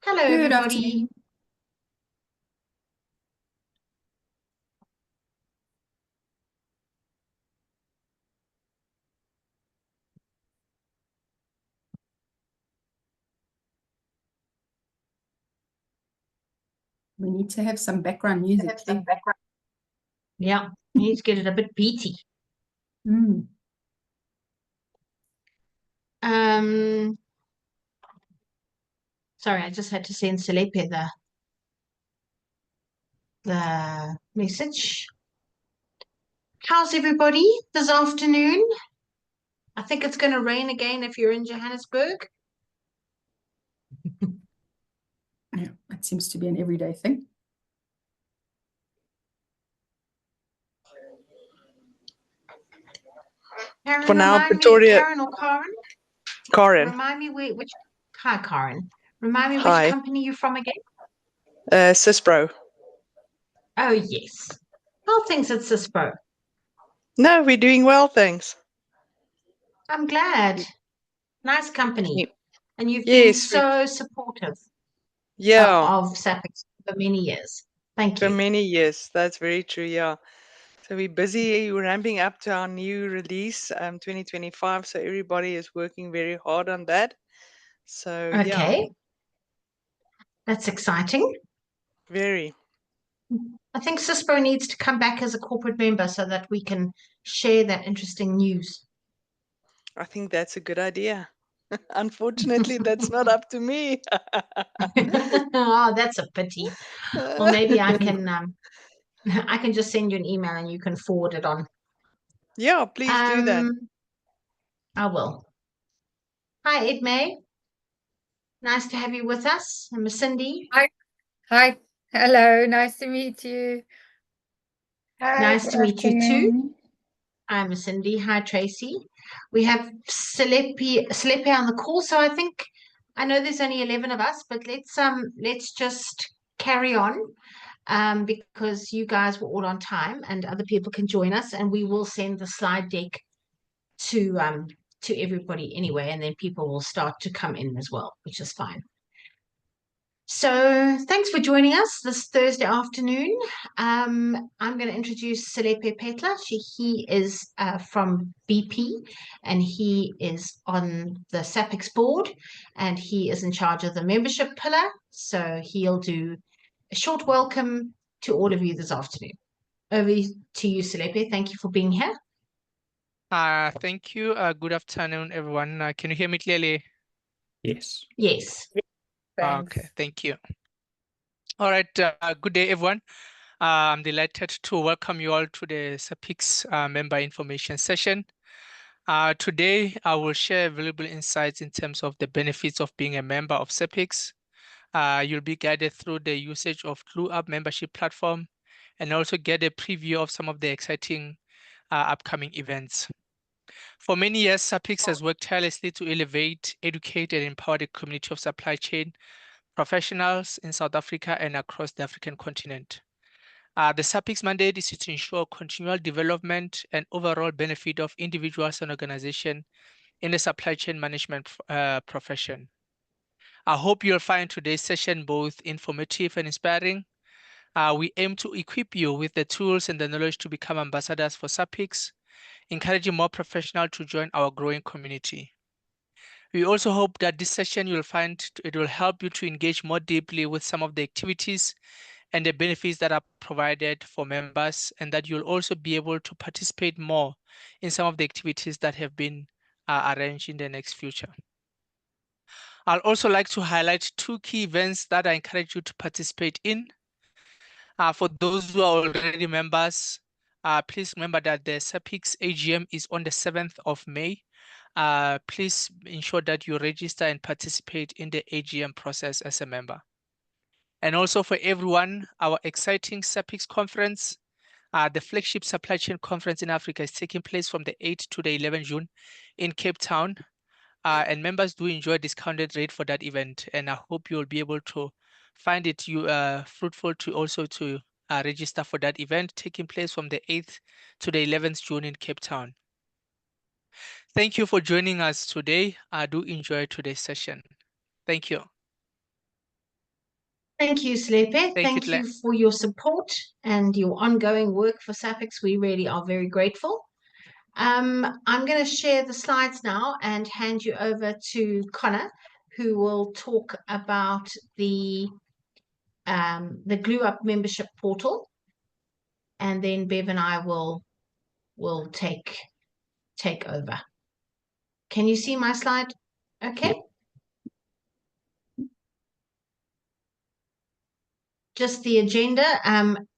Hello, Good everybody. afternoon. We need to have some background music too. Yeah, we need to get it a bit beaty. Mm. Um, Sorry, I just had to send Selepe the message. How's everybody this afternoon? I think it's going to rain again if you're in Johannesburg. Yeah, that seems to be an everyday thing. Karen, For now, remind me, Pretoria, Karen or Karen? Karen. Remind me which. Hi, Karen. Remind me which Hi. company you're from again? Cispro. Oh, yes. How things at CISPRO? No, we're doing well, thanks. I'm glad. Nice company. And you've been Yes, so supportive yeah, of SAPICS for many years. Thank for you. many years. That's very true, yeah. So we're busy ramping up to our new release, 2025. So everybody is working very hard on that. So yeah, Okay, that's exciting. very. I think CISPRO needs to come back as a corporate member so that we can share that interesting news. I think that's a good idea. Unfortunately, that's not up to me. Oh, that's a pity. Well, maybe I can I can just send you an email and you can forward it on. Yeah, please do that. I will. Hi, Ed May. Nice to have you with us. I'm Cindy. Hi. Hi. Hello. Nice to meet you. Hi. Nice Good to meet you too. afternoon. I'm Cindy. Hi, Tracy. We have Selepe on the call, so I know there's only 11 of us, but let's just carry on because you guys were all on time and other people can join us, and we will send the slide deck to everybody anyway, and then people will start to come in as well, which is fine. So thanks for joining us this Thursday afternoon. I'm going to introduce Selepe Petla. He is from BP and he is on the SAPICS board and he is in charge of the membership pillar. So he'll do a short welcome to all of you this afternoon. Over to you, Selepe. Thank you for being here. Thank you. Good afternoon, everyone. Can you hear me clearly? Yes. Yes. Thanks. Okay, thank you. All right, good day, everyone. I'm delighted to welcome you all to the SAPICS member information session. Today, I will share valuable insights in terms of the benefits of being a member of SAPICS. You'll be guided through the usage of ClueUp membership platform and also get a preview of some of the exciting upcoming events. For many years, SAPICS has worked tirelessly to elevate, educate, and empower the community of supply chain professionals in South Africa and across the African continent. The SAPICS mandate is to ensure continual development and overall benefit of individuals and organizations in the supply chain management profession. I hope you'll find today's session both informative and inspiring. We aim to equip you with the tools and the knowledge to become ambassadors for SAPICS, encouraging more professionals to join our growing community. We also hope that this session you'll find it will help you to engage more deeply with some of the activities and the benefits that are provided for members, and that you'll also be able to participate more in some of the activities that have been arranged in the next future. I'll also like to highlight two key events that I encourage you to participate in. For those who are already members, please remember that the SAPICS AGM is on the 7th of May. Please ensure that you register and participate in the AGM process as a member. And also for everyone, our exciting SAPICS conference, the flagship supply chain conference in Africa is taking place from the 8th to the 11th June in Cape Town. And members do enjoy a discounted rate for that event. And I hope you'll be able to find it fruitful to also to register for that event taking place from the 8th to the 11th June in Cape Town. Thank you for joining us today. I do enjoy today's session. Thank you. Thank you, Slepe. Thank Tla. you for your support and your ongoing work for SAPICS. We really are very grateful. I'm going to share the slides now and hand you over to Connor, who will talk about the Glue Up membership portal, and then Bev and I will take over. Can you see my slide? Okay. Just the agenda.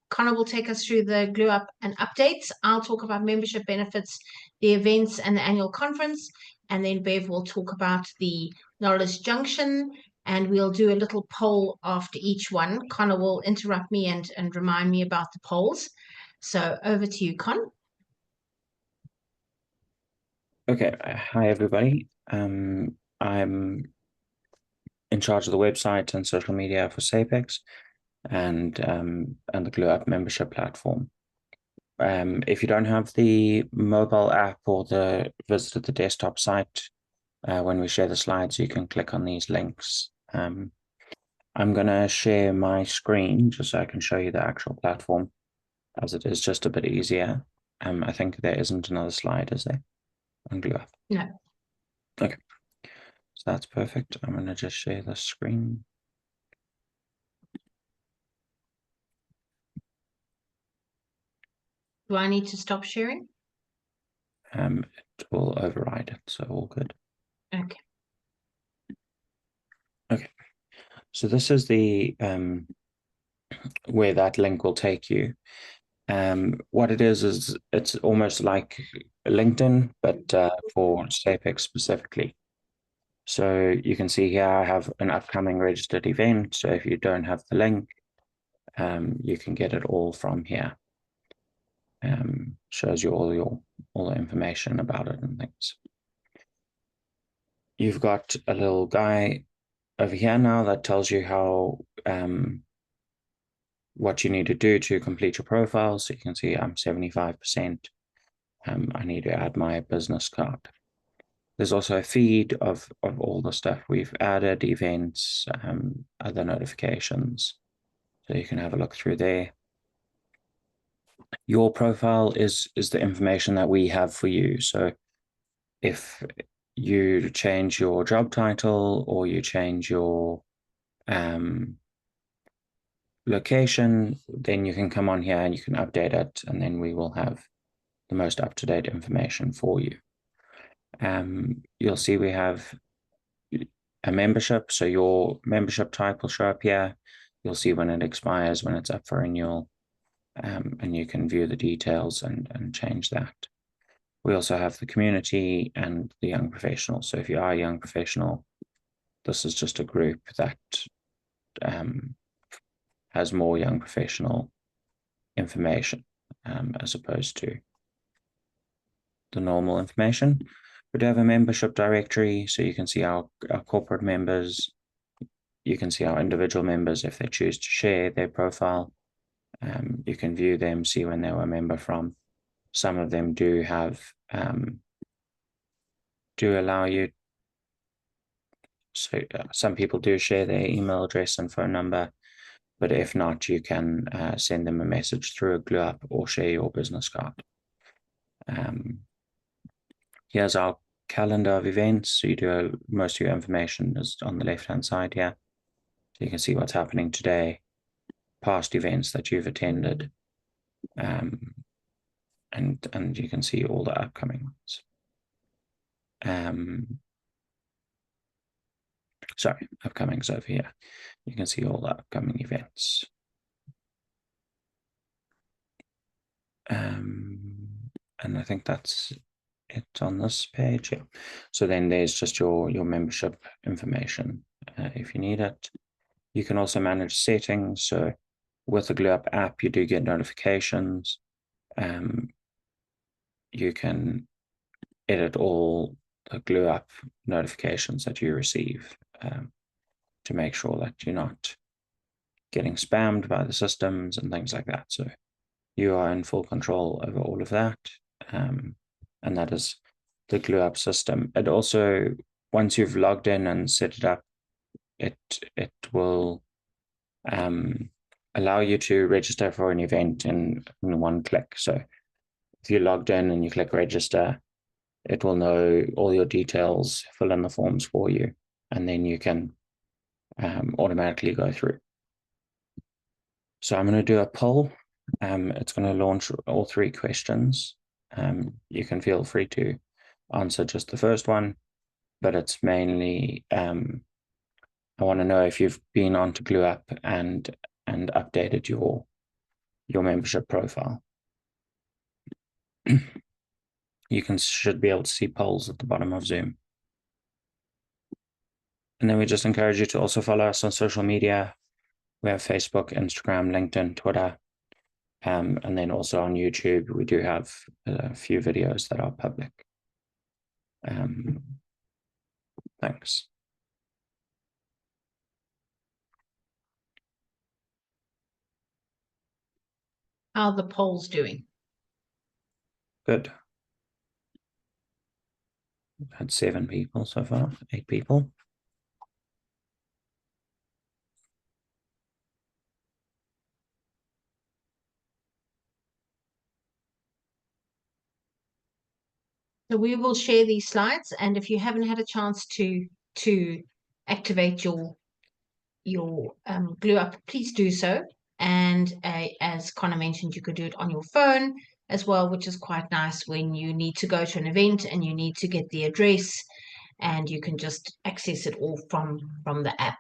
Connor will take us through the Glue Up and updates. I'll talk about membership benefits, the events and the annual conference, and then Bev will talk about the Knowledge Junction, and we'll do a little poll after each one. Connor will interrupt me and remind me about the polls. So over to you, Con. Okay, hi everybody. I'm in charge of the website and social media for SAPICS and the Glue Up membership platform. If you don't have the mobile app or visited the desktop site, when we share the slides, you can click on these links. I'm going to share my screen just so I can show you the actual platform, as it is just a bit easier. I think there isn't another slide, is there, on Glue Up? No. Okay, so that's perfect. I'm going to just share the screen. Do I need to stop sharing? It will override it, so all good. Okay. Okay, so this is the where that link will take you. What it is it's almost like LinkedIn, but for SAPICS specifically. So you can see here I have an upcoming registered event. So if you don't have the link, you can get it all from here. Shows you all the information about it and things. You've got a little guy over here now that tells you how what you need to do to complete your profile. So you can see I'm 75%. I need to add my business card. There's also a feed of all the stuff we've added, events, other notifications. So you can have a look through there. Your profile is the information that we have for you. So if you change your job title or you change your location, then you can come on here and you can update it, and then we will have the most up-to-date information for you. You'll see we have a membership, so your membership type will show up here. You'll see when it expires, when it's up for renewal, and you can view the details and change that. We also have the community and the young professional. So if you are a young professional, this is just a group that has more young professional information as opposed to the normal information. We do have a membership directory, so you can see our corporate members. You can see our individual members if they choose to share their profile. You can view them, see when they were a member from. Some of them do have do allow you. So some people do share their email address and phone number, but if not, you can send them a message through a Glue Up or share your business card. Here's our calendar of events. So you do most of your information is on the left-hand side here. So you can see what's happening today, past events that you've attended, and you can see all the upcoming ones. Sorry, upcoming's over here. You can see all the upcoming events. And I think that's it on this page. Yeah. So then there's just your membership information if you need it. You can also manage settings. So with the Glue Up app, you do get notifications. You can edit all the Glue Up notifications that you receive to make sure that you're not getting spammed by the systems and things like that. So you are in full control over all of that. And that is the Glue Up system. It also, once you've logged in and set it up, it will allow you to register for an event in one click. So if you logged in and you click register, it will know all your details, fill in the forms for you, and then you can automatically go through. So I'm going to do a poll. It's going to launch all 3 questions. You can feel free to answer just the first one, but it's mainly I want to know if you've been on to GlueUp and updated your membership profile. You should be able to see polls at the bottom of Zoom. And then we just encourage you to also follow us on social media. We have Facebook, Instagram, LinkedIn, Twitter, and then also on YouTube. We do have a few videos that are public. Thanks. How are the polls doing? Good. We've had 7 people so far, 8 people. So we will share these slides, and if you haven't had a chance to activate your GlueUp, please do so. And as Connor mentioned, you could do it on your phone as well, which is quite nice when you need to go to an event and you need to get the address, and you can just access it all from the app.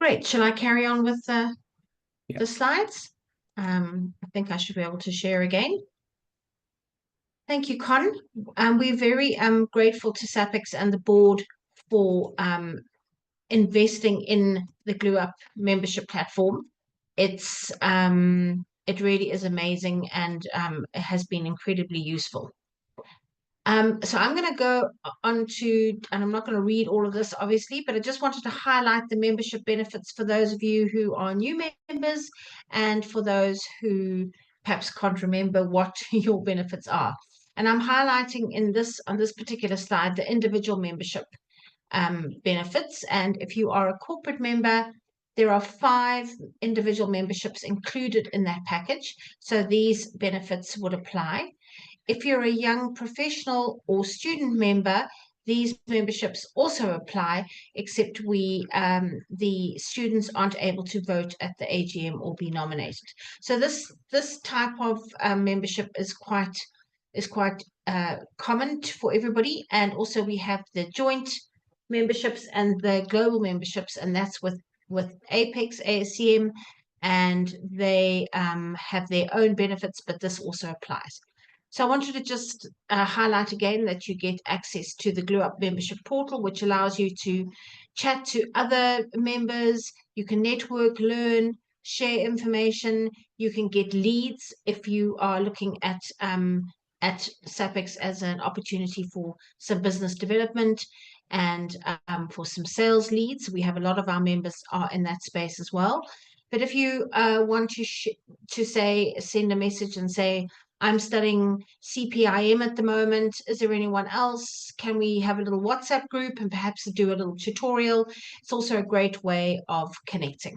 Great. Shall I carry on with the slides? I think I should be able to share again. Thank you, Con. We're very grateful to SAPICS and the board for investing in the GlueUp membership platform. It really is amazing, and it has been incredibly useful. So I'm going to go on to, and I'm not going to read all of this, obviously, but I just wanted to highlight the membership benefits for those of you who are new members, and for those who perhaps can't remember what your benefits are. And I'm highlighting on this particular slide the individual membership benefits. And if you are a corporate member, there are 5 individual memberships included in that package. So these benefits would apply. If you're a young professional or student member, these memberships also apply, except the students aren't able to vote at the AGM or be nominated. So this type of membership is quite common for everybody. And also we have the joint memberships and the global memberships, and that's with SAPICS, ASCM, and they have their own benefits, but this also applies. So I wanted to just highlight again that you get access to the GlueUp membership portal, which allows you to chat to other members. You can network, learn, share information. You can get leads if you are looking at SAPICS as an opportunity for some business development and for some sales leads. We have a lot of our members are in that space as well. But if you want to send a message and say, I'm studying CPIM at the moment. Is there anyone else? Can we have a little WhatsApp group and perhaps do a little tutorial? It's also a great way of connecting.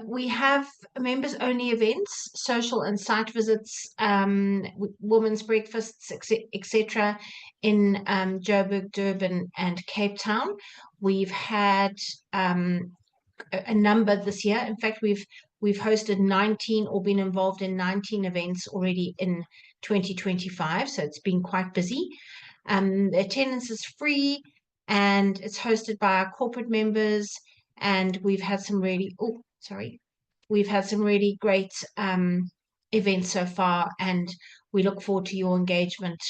We have members only events, social and site visits, women's breakfasts, etc. in Joburg, Durban and Cape Town. We've had a number this year. In fact, we've hosted 19 or been involved in 19 events already in 2025. So it's been quite busy. The attendance is free and it's hosted by our corporate members. And we've had some really, we've had some really great events so far. And we look forward to your engagement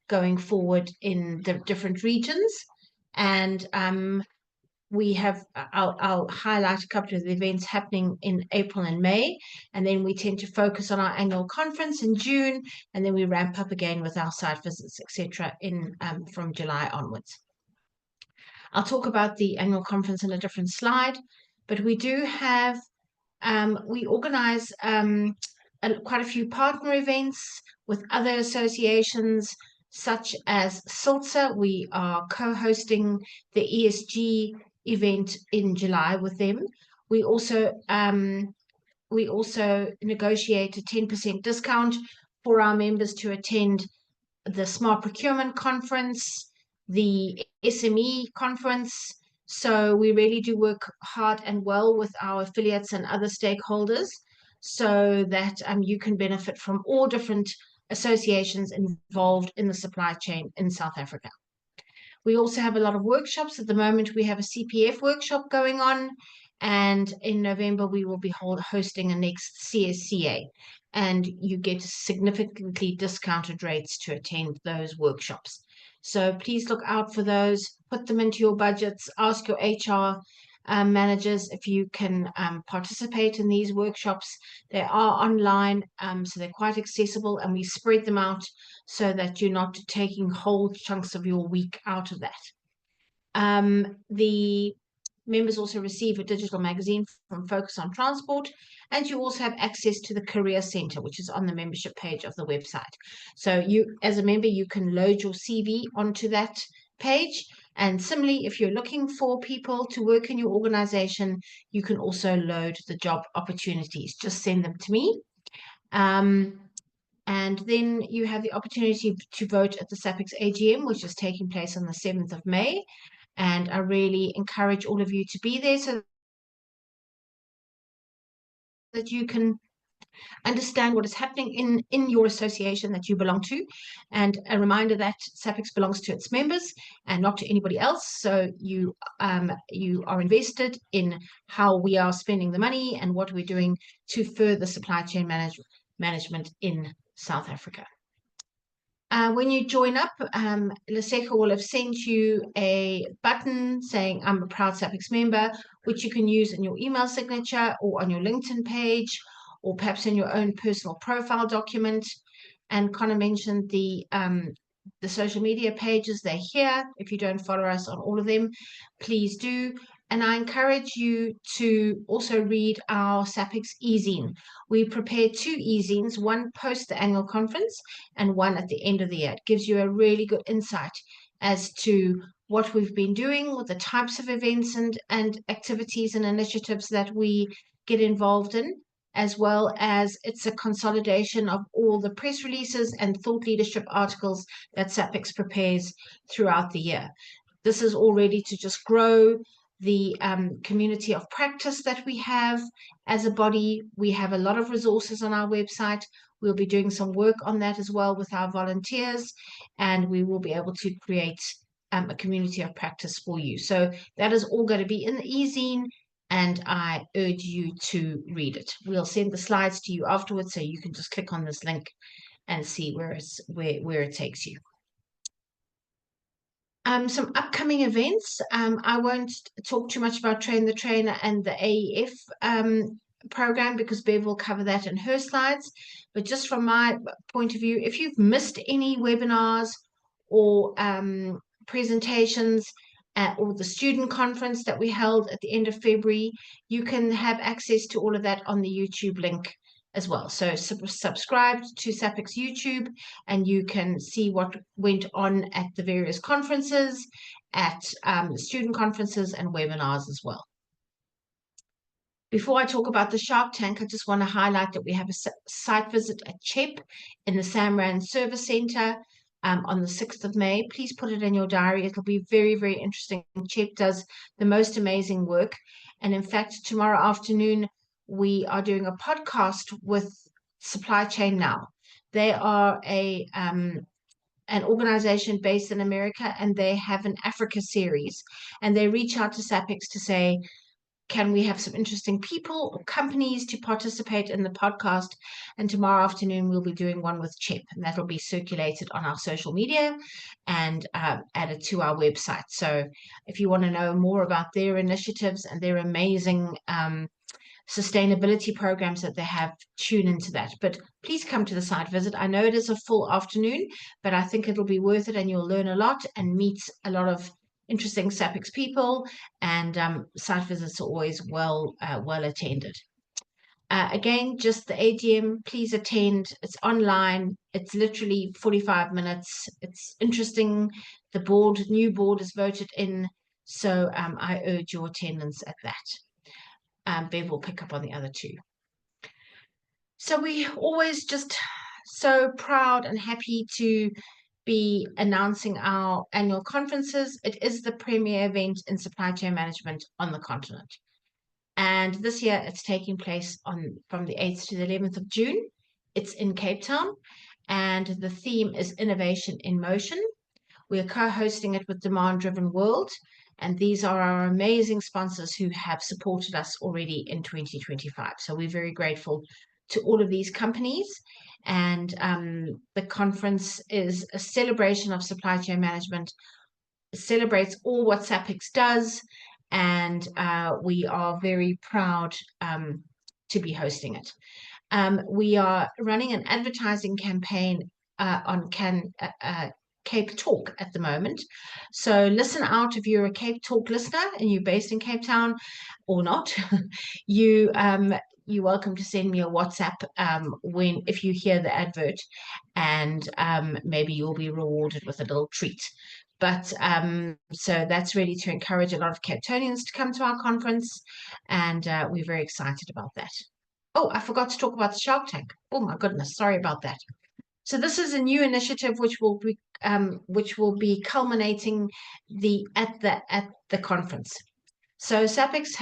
going forward in the different regions. And we have, I'll highlight a couple of the events happening in April and May, and then we tend to focus on our annual conference in June, and then we ramp up again with our site visits, etc. in from July onwards. I'll talk about the annual conference in a different slide, but we do have, we organize quite a few partner events with other associations such as Silsa. We are co-hosting the ESG event in July with them. We also negotiate a 10% discount for our members to attend the Smart Procurement Conference, the SME Conference. So we really do work hard and well with our affiliates and other stakeholders so that you can benefit from all different associations involved in the supply chain in South Africa. We also have a lot of workshops. At the moment, we have a CPF workshop going on, and in November, we will be hosting a next CSCA, and you get significantly discounted rates to attend those workshops. So please look out for those, put them into your budgets, ask your HR managers if you can participate in these workshops. They are online, so they're quite accessible, and we spread them out so that you're not taking whole chunks of your week out of that. The members also receive a digital magazine from Focus on Transport, and you also have access to the Career Center, which is on the membership page of the website. So you, as a member, you can load your CV onto that page. And similarly, if you're looking for people to work in your organization, you can also load the job opportunities. Just send them to me. And then you have the opportunity to vote at the SAPICS AGM, which is taking place on the 7th of May. And I really encourage all of you to be there so that you can understand what is happening in your association that you belong to. And a reminder that SAPICS belongs to its members and not to anybody else. So you are invested in how we are spending the money and what we're doing to further supply chain management in South Africa. When you join up, Leseko will have sent you a button saying I'm a proud SAPICS member, which you can use in your email signature or on your LinkedIn page, or perhaps in your own personal profile document. And Connor mentioned the social media pages. They're here. If you don't follow us on all of them, please do. And I encourage you to also read our SAPICS e-zine. We prepared 2 e-zines, one post the annual conference and one at the end of the year. It gives you a really good insight as to what we've been doing with the types of events and activities and initiatives that we get involved in, as well as it's a consolidation of all the press releases and thought leadership articles that SAPICS prepares throughout the year. This is all ready to just grow the community of practice that we have as a body. We have a lot of resources on our website. We'll be doing some work on that as well with our volunteers, and we will be able to create a community of practice for you. So that is all going to be in the e-zine, and I urge you to read it. We'll send the slides to you afterwards, so you can just click on this link and see where it takes you. Some upcoming events. I won't talk too much about Train the Trainer and the AEF program because Bev will cover that in her slides. But just from my point of view, if you've missed any webinars or presentations or the student conference that we held at the end of February, you can have access to all of that on the YouTube link as well. So subscribe to SAPICS YouTube and you can see what went on at the various conferences, at student conferences and webinars as well. Before I talk about the Shark Tank, I just want to highlight that we have a site visit at CHEP in the Samrand Service Centre on the 6th of May. Please put it in your diary. It'll be very, very interesting. CHEP does the most amazing work. And in fact, tomorrow afternoon, we are doing a podcast with Supply Chain Now. They are an organization based in America, and they have an Africa series. And they reach out to SAPICS to say, can we have some interesting people or companies to participate in the podcast? And tomorrow afternoon, we'll be doing one with CHEP, and that'll be circulated on our social media and added to our website. So if you want to know more about their initiatives and their amazing sustainability programs that they have, tune into that. But please come to the site visit. I know it is a full afternoon, but I think it'll be worth it, and you'll learn a lot and meet a lot of interesting SAPICS people, and site visits are always well attended. Again, just the AGM, please attend. It's online. It's literally 45 minutes. It's interesting. The new board is voted in. So I urge your attendance at that. Bev will pick up on the other two. So we always just so proud and happy to be announcing our annual conferences. It is the premier event in supply chain management on the continent. And this year it's taking place from the 8th to the 11th of June. It's in Cape Town, and the theme is Innovation in Motion. We are co-hosting it with Demand Driven World, and these are our amazing sponsors who have supported us already in 2025. So we're very grateful to all of these companies. And the conference is a celebration of supply chain management. It celebrates all what SAPICS does, and we are very proud to be hosting it. We are running an advertising campaign on Cape Talk at the moment. So listen out if you're a Cape Talk listener and you're based in Cape Town or not. You're welcome to send me a WhatsApp if you hear the advert, and maybe you'll be rewarded with a little treat. But so that's really to encourage a lot of Cape Townians to come to our conference, and we're very excited about that. Oh, I forgot to talk about the Shark Tank. Oh my goodness, sorry about that. So this is a new initiative which will be culminating at the conference. So SAPICS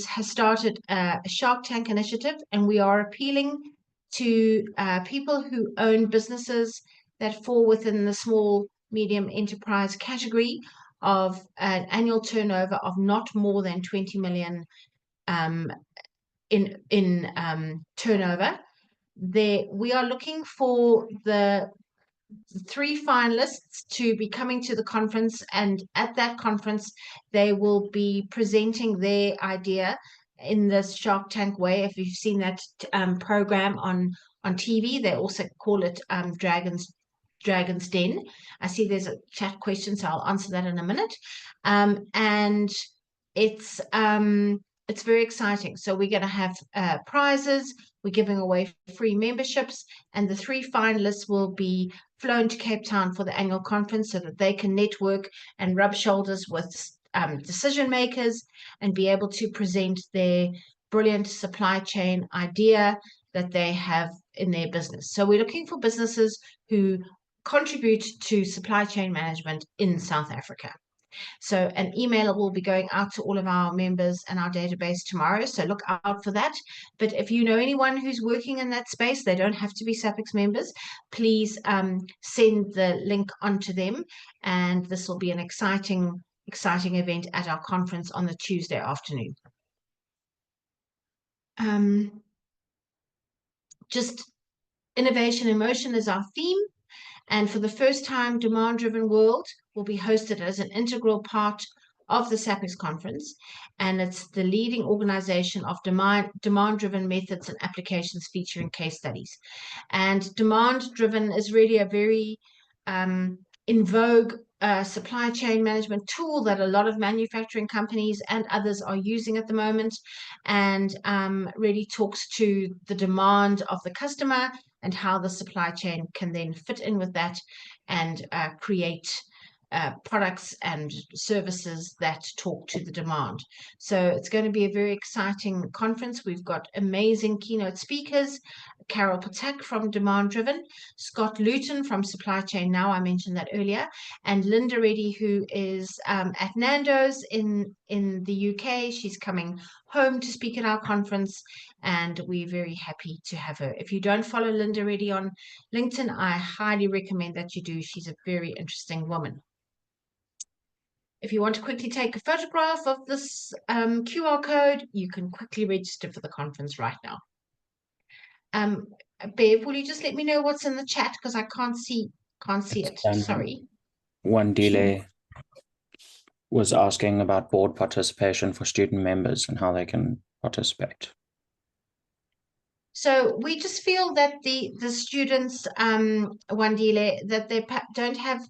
has started a Shark Tank initiative, and we are appealing to people who own businesses that fall within the small medium enterprise category of an annual turnover of not more than 20 million in turnover. We are looking for the 3 finalists to be coming to the conference, and at that conference they will be presenting their idea in this Shark Tank way. If you've seen that program on TV, they also call it Dragon's Den. I see there's a chat question, so I'll answer that in a minute. And it's very exciting. So we're going to have prizes. We're giving away free memberships, and the 3 finalists will be flown to Cape Town for the annual conference so that they can network and rub shoulders with decision makers and be able to present their brilliant supply chain idea that they have in their business. So we're looking for businesses who contribute to supply chain management in South Africa. So an email will be going out to all of our members and our database tomorrow. So look out for that. But if you know anyone who's working in that space, they don't have to be SAPICS members. Please send the link onto them. And this will be an exciting event at our conference on the Tuesday afternoon. Just innovation in motion is our theme. And for the first time, Demand Driven World will be hosted as an integral part of the SAPICS conference. And it's the leading organization of demand-driven methods and applications featuring case studies. And demand-driven is really a very in vogue supply chain management tool that a lot of manufacturing companies and others are using at the moment, and really talks to the demand of the customer and how the supply chain can then fit in with that and create products and services that talk to the demand. So it's going to be a very exciting conference. We've got amazing keynote speakers: Carol Patak from Demand Driven, Scott Luton from Supply Chain Now, I mentioned that earlier, and Linda Reddy, who is at Nando's in the UK. She's coming home to speak at our conference, and we're very happy to have her. If you don't follow Linda Reddy on LinkedIn, I highly recommend that you do. She's a very interesting woman. If you want to quickly take a photograph of this QR code, you can quickly register for the conference right now. Bev, will you just let me know what's in the chat, because I can't see it. Sorry. One delay was asking about board participation for student members and how they can participate. So we just feel that the students, Wandile, that they don't have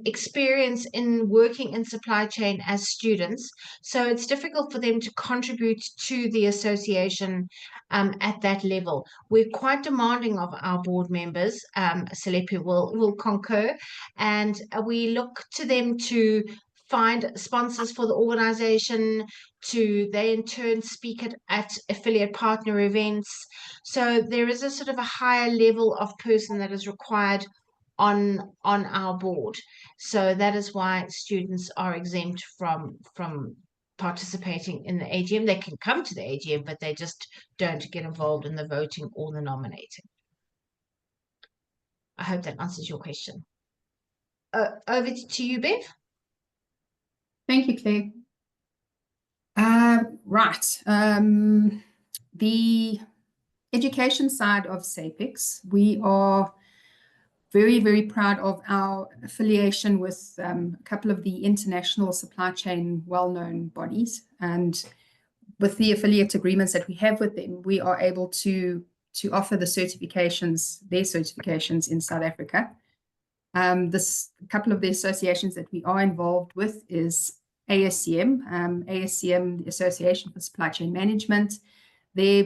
experience in working in supply chain as students. So it's difficult for them to contribute to the association at that level. We're quite demanding of our board members. Selepi will concur, and we look to them to find sponsors for the organization, they in turn speak at affiliate partner events. So there is a sort of a higher level of person that is required on our board. So that is why students are exempt from participating in the AGM. They can come to the AGM, but they just don't get involved in the voting or the nominating. I hope that answers your question. Over to you, Bev. Thank you, Claire. Right. The education side of SAPICS, we are very, very proud of our affiliation with a couple of the international supply chain well-known bodies. And with the affiliate agreements that we have with them, we are able to offer their certifications in South Africa. This couple of the associations that we are involved with is ASCM, the Association for Supply Chain Management. Their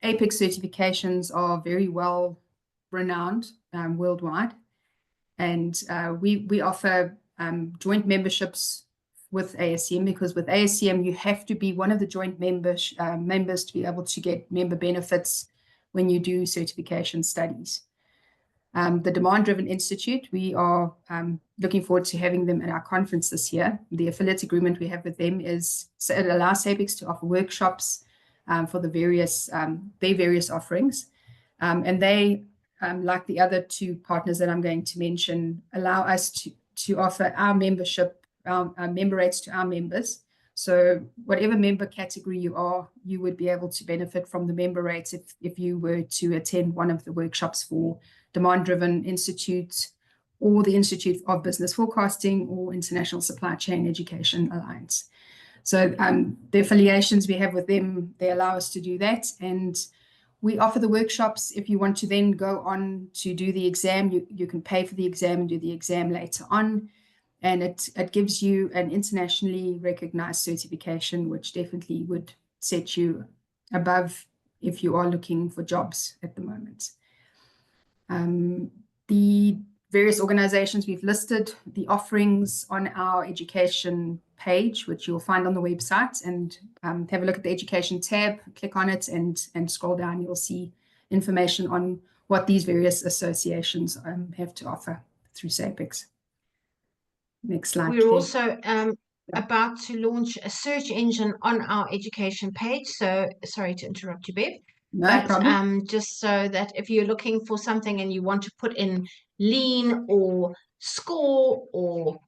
APEX certifications are very well renowned worldwide, and we offer joint memberships with ASCM, because with ASCM you have to be one of the joint members to be able to get member benefits when you do certification studies. The Demand Driven Institute, we are looking forward to having them at our conference this year. The affiliate agreement we have with them is, so it allows SAPICS to offer workshops for their various offerings. And they, like the other two partners that I'm going to mention, allow us to offer our membership, our member rates to our members. So whatever member category you are, you would be able to benefit from the member rates if you were to attend one of the workshops for Demand Driven Institute or the Institute of Business Forecasting or International Supply Chain Education Alliance. So the affiliations we have with them, they allow us to do that. And we offer the workshops. If you want to then go on to do the exam, you can pay for the exam and do the exam later on. And it gives you an internationally recognized certification, which definitely would set you above if you are looking for jobs at the moment. The various organizations we've listed, the offerings on our education page, which you'll find on the website, and have a look at the education tab, click on it and scroll down. You'll see information on what these various associations have to offer through SAPICS. Next slide. We're also about to launch a search engine on our education page. So sorry to interrupt you, Bev. No problem. Just so that if you're looking for something and you want to put in lean or score, or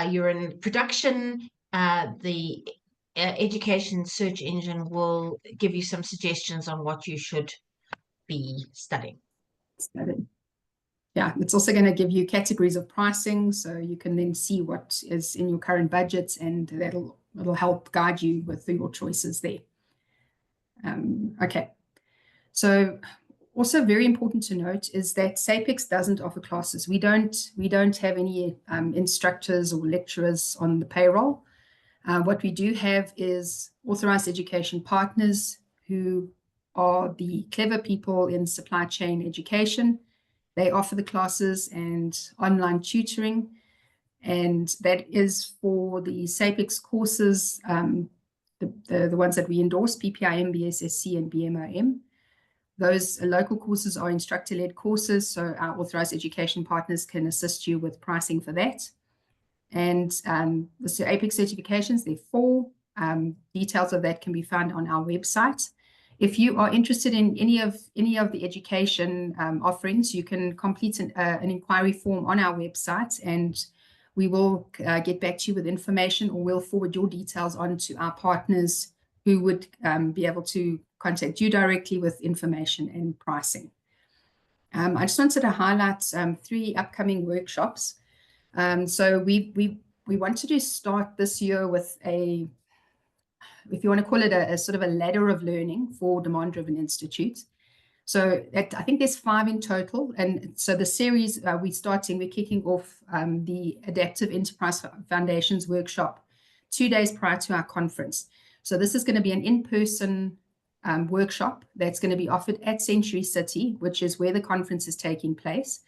you're in production, the education search engine will give you some suggestions on what you should be studying. Yeah, it's also going to give you categories of pricing, so you can then see what is in your current budgets, and it'll help guide you with your choices there. Okay, so also very important to note is that SAPICS doesn't offer classes. We don't have any instructors or lecturers on the payroll. What we do have is authorized education partners who are the clever people in supply chain education. They offer the classes and online tutoring, and that is for the SAPICS courses, the ones that we endorse, PPIM, BSSC, and BMOM. Those local courses are instructor-led courses, so our authorized education partners can assist you with pricing for that. And the SAPICS certifications, there are 4. Details of that can be found on our website. If you are interested in any of the education offerings, you can complete an inquiry form on our website, and we will get back to you with information, or we'll forward your details on to our partners who would be able to contact you directly with information and pricing. I just wanted to highlight 3 upcoming workshops. So we wanted to start this year with if you want to call it a sort of a ladder of learning for Demand Driven Institute. So I think there's 5 in total. And so the series we're kicking off the Adaptive Enterprise Foundations workshop 2 days prior to our conference. So this is going to be an in-person workshop that's going to be offered at Century City, which is where the conference is taking place.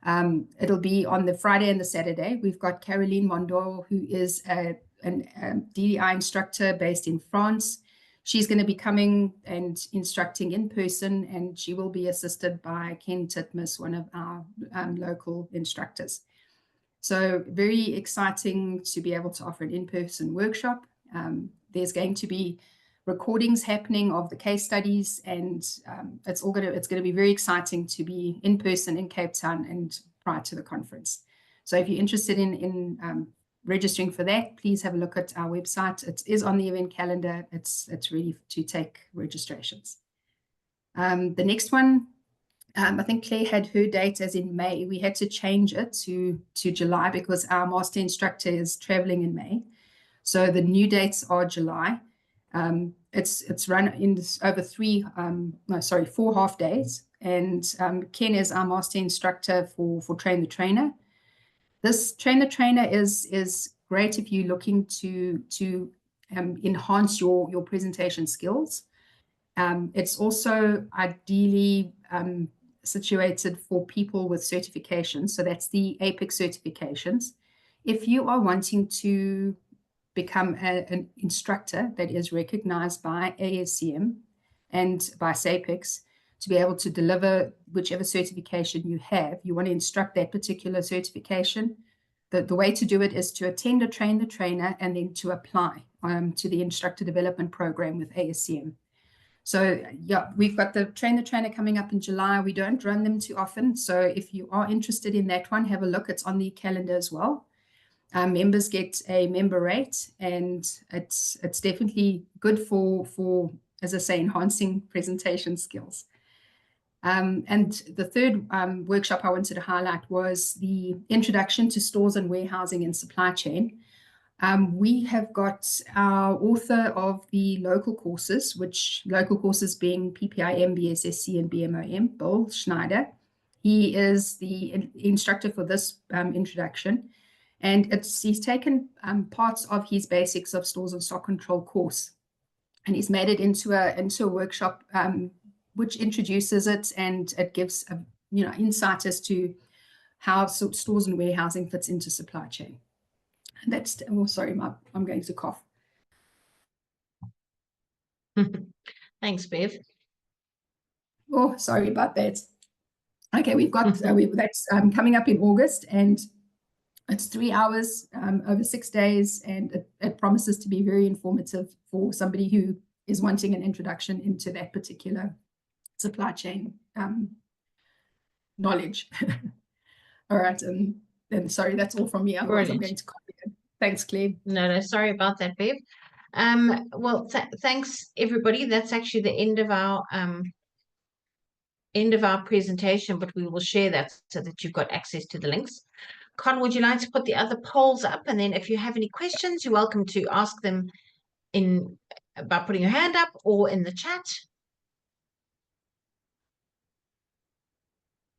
It'll be on the Friday and the Saturday. We've got Caroline Mondor, who is a DDI instructor based in France. She's going to be coming and instructing in person, and she will be assisted by Ken Titmus, one of our local instructors. So very exciting to be able to offer an in-person workshop. There's going to be recordings happening of the case studies, and it's going to be very exciting to be in person in Cape Town and prior to the conference. So if you're interested in registering for that, please have a look at our website. It is on the event calendar. It's ready to take registrations. The next one, I think Claire had her date as in May. We had to change it to July because our master instructor is traveling in May. So the new dates are July. It's run in over 4 half days. And Ken is our master instructor for Train the Trainer. This Train the Trainer is great if you're looking to enhance your presentation skills. It's also ideally situated for people with certifications. So that's the SAPICS certifications. If you are wanting to become an instructor that is recognized by ASCM and by SAPICS to be able to deliver whichever certification you have, you want to instruct that particular certification. The way to do it is to attend a Train the Trainer and then to apply to the instructor development program with ASCM. So yeah, we've got the Train the Trainer coming up in July. We don't run them too often. So if you are interested in that one, have a look. It's on the calendar as well. Members get a member rate, and it's definitely good for, as I say, enhancing presentation skills. And the third workshop I wanted to highlight was the Introduction to Stores and Warehousing and Supply Chain. We have got our author of the local courses, which local courses being PPIM, BSSC, and BMOM, Bill Schneider. He is the instructor for this introduction. And he's taken parts of his Basics of Stores and Stock Control course, and he's made it into a workshop which introduces it, and it gives insight as to how stores and warehousing fits into supply chain. And that's sorry, I'm going to cough. Thanks, Bev. Oh, sorry about that. Okay, we've got that's coming up in August, and it's 3 hours over 6 days, and it promises to be very informative for somebody who is wanting an introduction into that particular supply chain knowledge. All right, and sorry, that's all from me. Otherwise, I'm going to copy it. Thanks, Claire. No, sorry about that, Bev. Well, thanks everybody. That's actually the end of our presentation, but we will share that so that you've got access to the links. Con, would you like to put the other polls up? And then if you have any questions, you're welcome to ask them by putting your hand up or in the chat.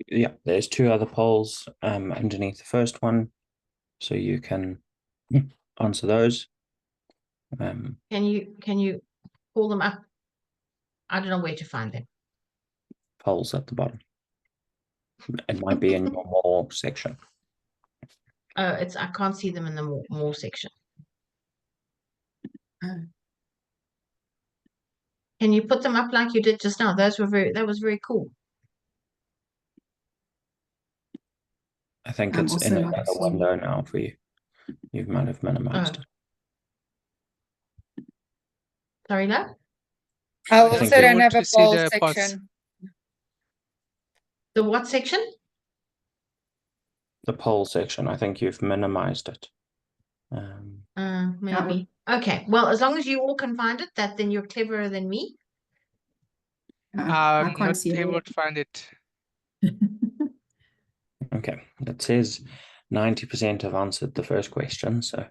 Yeah, there's 2 other polls underneath the first one, so you can answer those. Can you pull them up? I don't know where to find them. Polls at the bottom. It might be in your more section. I can't see them in the more section. Can you put them up like you did just now? That was very cool. I think it's in another window now for you. You might have minimized it. Sorry, love? I I also think we don't want have to a see poll the pods. section. The what section? The poll section. I think you've minimized it. Maybe. Okay. Well, as long as you all can find it, then you're cleverer than me. I can't Not see it. able to find it. Okay. It says 90% have answered the first question. So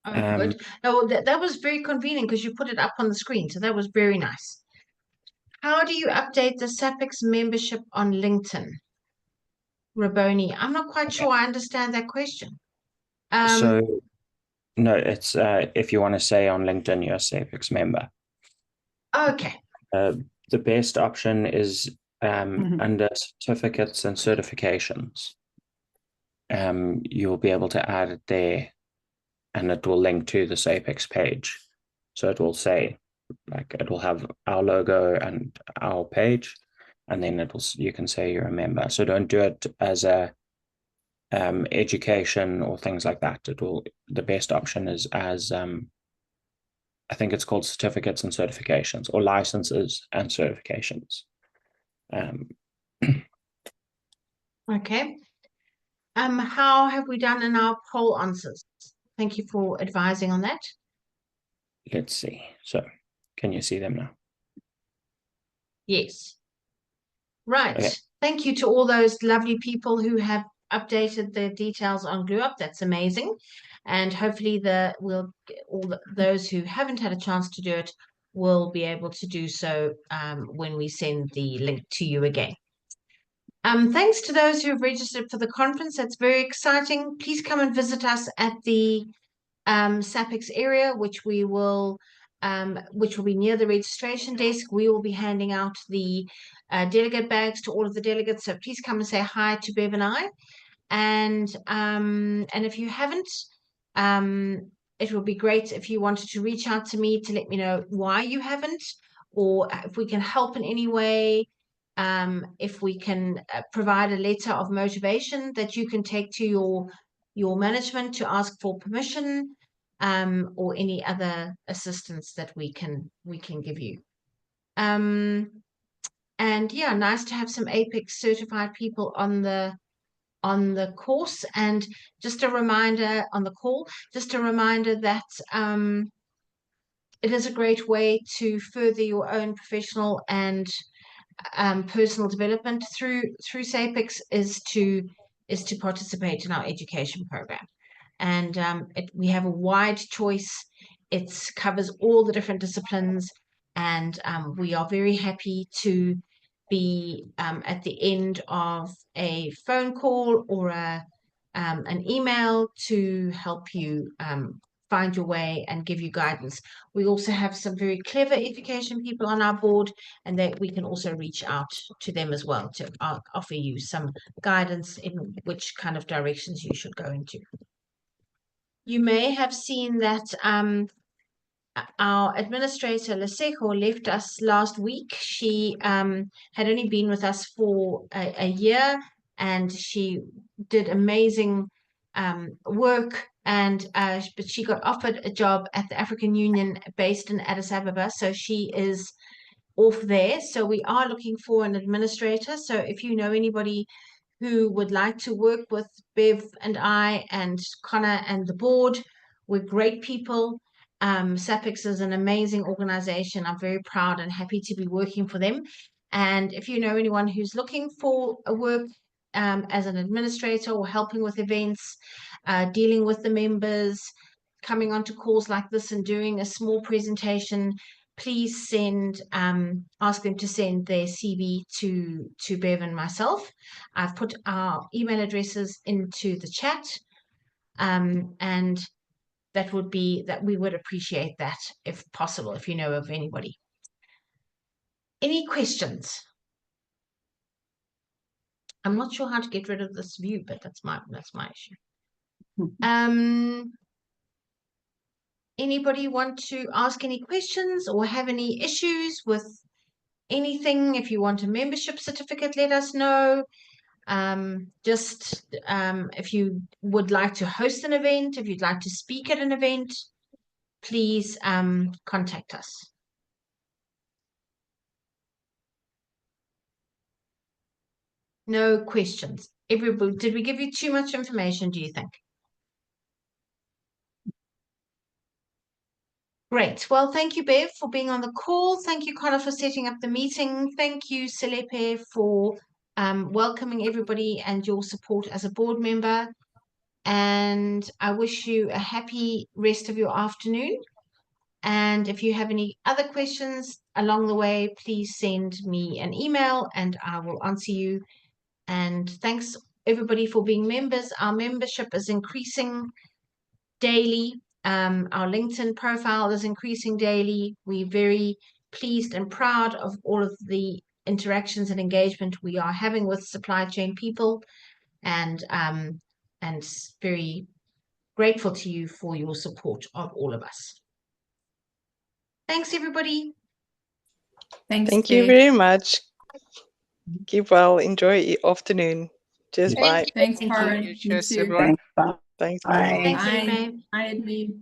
Good. No, that was very convenient because you put it up on the screen. So that was very nice. How do you update the SAPICS membership on LinkedIn? Raboni, I'm not quite sure I understand that question. So no, it's if you want to say on LinkedIn you're a SAPICS member. Okay. The best option is under certificates and certifications. You'll be able to add it there, and it will link to the SAPICS page. So it will say, like, it will have our logo and our page, and then you can say you're a member. So don't do it as a education or things like that. The best option is as I think it's called certificates and certifications, or licenses and certifications. Okay. How have we done in our poll answers? Thank you for advising on that. Let's see. So can you see them now? Yes. Right. Okay. Thank you to all those lovely people who have updated their details on GlueUp. That's amazing. And hopefully those who haven't had a chance to do it will be able to do so when we send the link to you again. Thanks to those who have registered for the conference. That's very exciting. Please come and visit us at the SAPICS area, which will be near the registration desk. We will be handing out the delegate bags to all of the delegates. So please come and say hi to Bev and I. And if you haven't, it would be great if you wanted to reach out to me to let me know why you haven't, or if we can help in any way. If we can provide a letter of motivation that you can take to your management to ask for permission, or any other assistance that we can give you. And yeah, nice to have some APEX certified people on the course. And just a reminder on the call, just a reminder that it is a great way to further your own professional and personal development through SAPICS is to participate in our education program. And we have a wide choice. It covers all the different disciplines, and we are very happy to be at the end of a phone call or an email to help you find your way and give you guidance. We also have some very clever education people on our board, and that we can also reach out to them as well to offer you some guidance in which kind of directions you should go into. You may have seen that our administrator, Lesego, left us last week. She had only been with us for a year, and she did amazing work. But she got offered a job at the African Union based in Addis Ababa, so she is off there. So we are looking for an administrator. So if you know anybody who would like to work with Bev and I and Connor and the board, we're great people. SAPICS is an amazing organization. I'm very proud and happy to be working for them. And if you know anyone who's looking for a work as an administrator or helping with events, dealing with the members, coming onto calls like this and doing a small presentation, please ask them to send their CV to Bev and myself. I've put our email addresses into the chat, and that we would appreciate that if possible, if you know of anybody. Any questions? I'm not sure how to get rid of this view, but that's my issue. Anybody want to ask any questions or have any issues with anything? If you want a membership certificate, let us know. If you would like to host an event, if you'd like to speak at an event, please contact us. No questions. Everybody, did we give you too much information, do you think? Great. Well, thank you, Bev, for being on the call. Thank you, Connor, for setting up the meeting. Thank you, Selepe, for welcoming everybody and your support as a board member. And I wish you a happy rest of your afternoon. And if you have any other questions along the way, please send me an email and I will answer you. And thanks everybody for being members. Our membership is increasing daily. Our LinkedIn profile is increasing daily. We're very pleased and proud of all of the interactions and engagement we are having with supply chain people, and very grateful to you for your support of all of us. Thanks, everybody. Thanks, Thank you Claire. very much. Keep well. Enjoy your afternoon. Cheers. Yeah. Bye. Thanks, Thank Karen. you. You Cheers, too. everyone. Thanks. Bye. Thanks. Bye. Thanks, Bye. Edme. Bye, Edme.